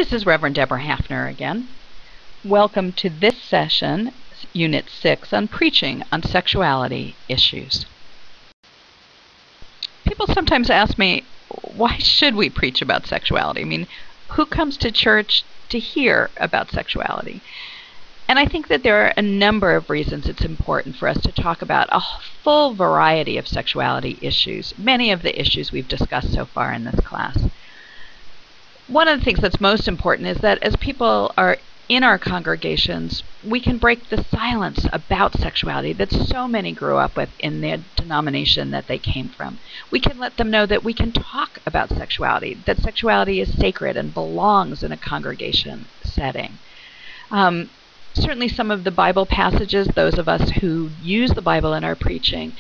This is Reverend Deborah Hafner again. Welcome to this session, Unit 6, on preaching on sexuality issues. People sometimes ask me, why should we preach about sexuality? I mean, who comes to church to hear about sexuality? And I think that there are a number of reasons it's important for us to talk about a full variety of sexuality issues, many of the issues we've discussed so far in this class. One of the things that's most important is that as people are in our congregations, we can break the silence about sexuality that so many grew up with in the denomination that they came from. We can let them know that we can talk about sexuality, that sexuality is sacred and belongs in a congregation setting. Certainly some of the Bible passages, those of us who use the Bible in our preaching,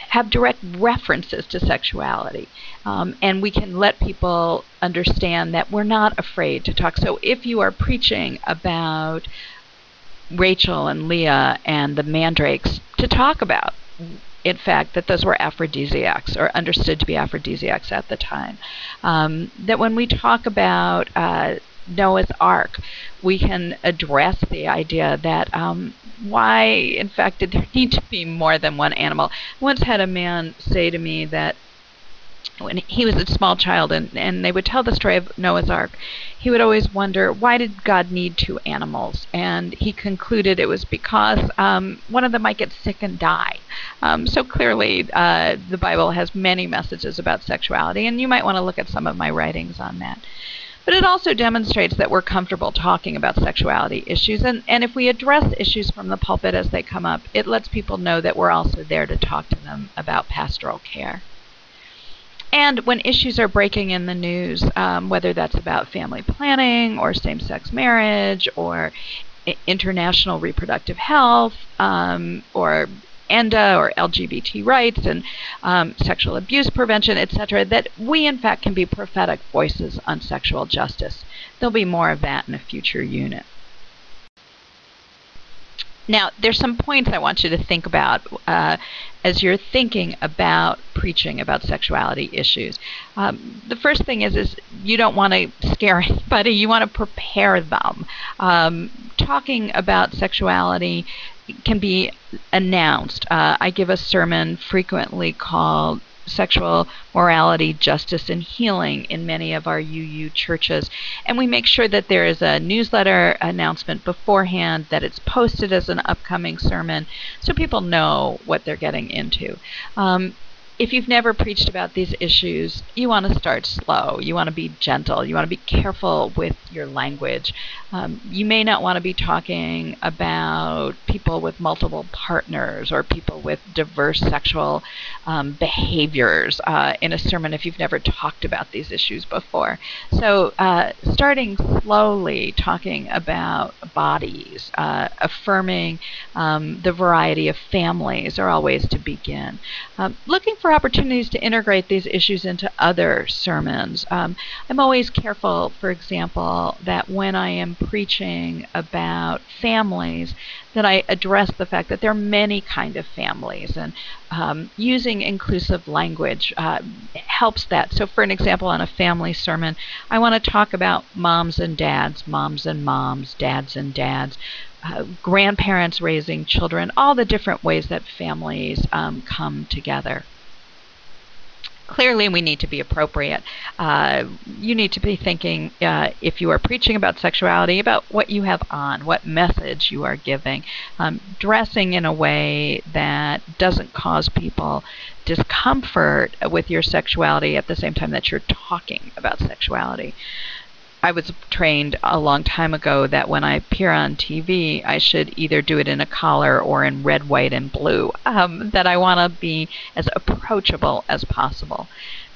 have direct references to sexuality. And we can let people understand that we're not afraid to talk. So if you are preaching about Rachel and Leah and the mandrakes, to talk about, in fact, that those were aphrodisiacs or understood to be aphrodisiacs at the time. That when we talk about Noah's Ark, we can address the idea that why, in fact, did there need to be more than one animal? I once had a man say to me that when he was a small child and they would tell the story of Noah's Ark, he would always wonder, why did God need two animals? And he concluded it was because one of them might get sick and die. So clearly the Bible has many messages about sexuality, and you might want to look at some of my writings on that. But it also demonstrates that we're comfortable talking about sexuality issues, and if we address issues from the pulpit as they come up, it lets people know that we're also there to talk to them about pastoral care. And when issues are breaking in the news, whether that's about family planning or same-sex marriage or international reproductive health or ENDA or LGBT rights and sexual abuse prevention, etc., that we in fact can be prophetic voices on sexual justice. There'll be more of that in a future unit. Now, there's some points I want you to think about as you're thinking about preaching about sexuality issues. The first thing is you don't want to scare anybody. You want to prepare them. Talking about sexuality can be announced. I give a sermon frequently called Sexual Morality, Justice, and Healing in many of our UU churches. And we make sure that there is a newsletter announcement beforehand, that it's posted as an upcoming sermon so people know what they're getting into. If you've never preached about these issues, you want to start slow. You want to be gentle. You want to be careful with your language. You may not want to be talking about people with multiple partners or people with diverse sexual behaviors in a sermon if you've never talked about these issues before. So starting slowly, talking about bodies, affirming the variety of families are always to begin. Looking for opportunities to integrate these issues into other sermons. I'm always careful, for example, that when I am preaching about families, that I address the fact that there are many kind of families, and using inclusive language helps that. So for an example, on a family sermon, I want to talk about moms and dads, moms and moms, dads and dads, grandparents raising children, all the different ways that families come together. Clearly, we need to be appropriate. You need to be thinking, if you are preaching about sexuality, about what you have on, what message you are giving, dressing in a way that doesn't cause people discomfort with your sexuality at the same time that you're talking about sexuality. I was trained a long time ago that when I appear on TV, I should either do it in a collar or in red, white, and blue, that I want to be as approachable as possible.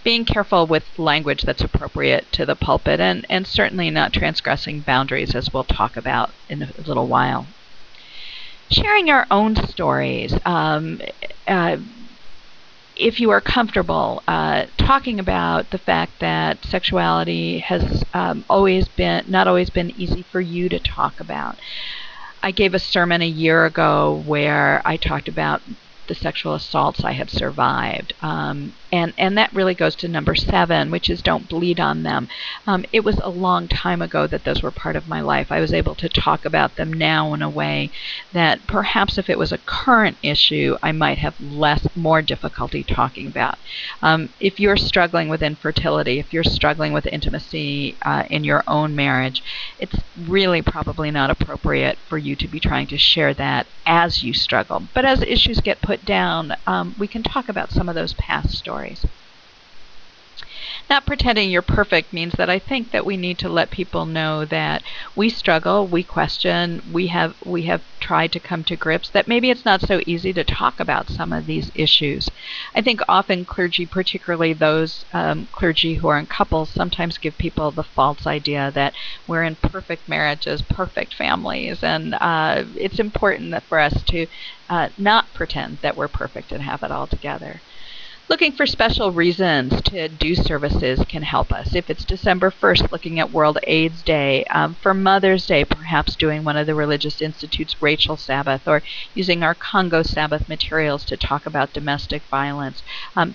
Being careful with language that's appropriate to the pulpit and certainly not transgressing boundaries, as we'll talk about in a little while. Sharing our own stories. If you are comfortable talking about the fact that sexuality has not always been easy for you to talk about. I gave a sermon a year ago where I talked about the sexual assaults I had survived. And that really goes to number 7, which is don't bleed on them. It was a long time ago that those were part of my life. I was able to talk about them now in a way that perhaps if it was a current issue, I might have more difficulty talking about. If you're struggling with infertility, if you're struggling with intimacy in your own marriage, it's really probably not appropriate for you to be trying to share that as you struggle. But as issues get put down, we can talk about some of those past stories. Not pretending you're perfect means that I think that we need to let people know that we struggle, we question, we have tried to come to grips that maybe it's not so easy to talk about some of these issues. I think often clergy, particularly those clergy who are in couples, sometimes give people the false idea that we're in perfect marriages, perfect families, and it's important for us to not pretend that we're perfect and have it all together. Looking for special reasons to do services can help us. If it's December 1st, looking at World AIDS Day, for Mother's Day, perhaps doing one of the Religious Institute's Rachel Sabbath, or using our Congo Sabbath materials to talk about domestic violence.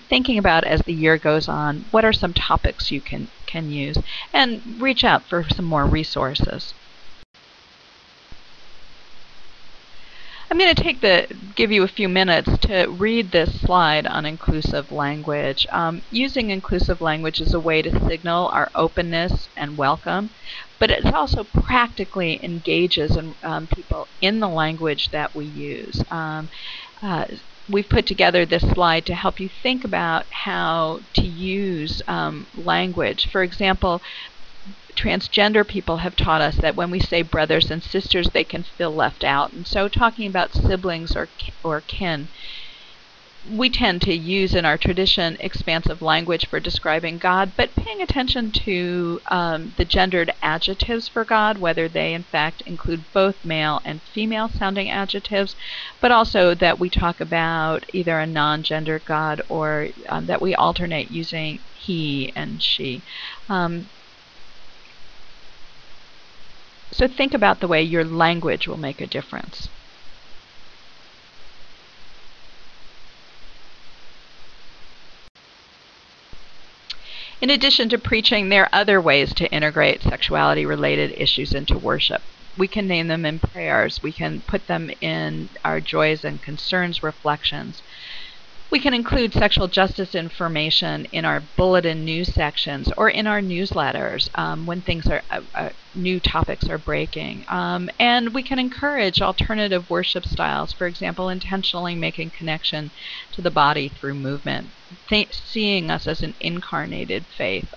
Thinking about, as the year goes on, what are some topics you can use, and reach out for some more resources. I'm going to give you a few minutes to read this slide on inclusive language. Using inclusive language is a way to signal our openness and welcome, but it also practically engages people in the language that we use. We've put together this slide to help you think about how to use language. For example, transgender people have taught us that when we say brothers and sisters, they can feel left out. And so talking about siblings or kin, we tend to use in our tradition expansive language for describing God, but paying attention to the gendered adjectives for God, whether they in fact include both male and female sounding adjectives, but also that we talk about either a non-gendered God or that we alternate using he and she. So think about the way your language will make a difference. In addition to preaching, there are other ways to integrate sexuality-related issues into worship. We can name them in prayers. We can put them in our joys and concerns reflections. We can include sexual justice information in our bulletin news sections or in our newsletters when new topics are breaking. And we can encourage alternative worship styles, for example, intentionally making connection to the body through movement, seeing us as an incarnated faith.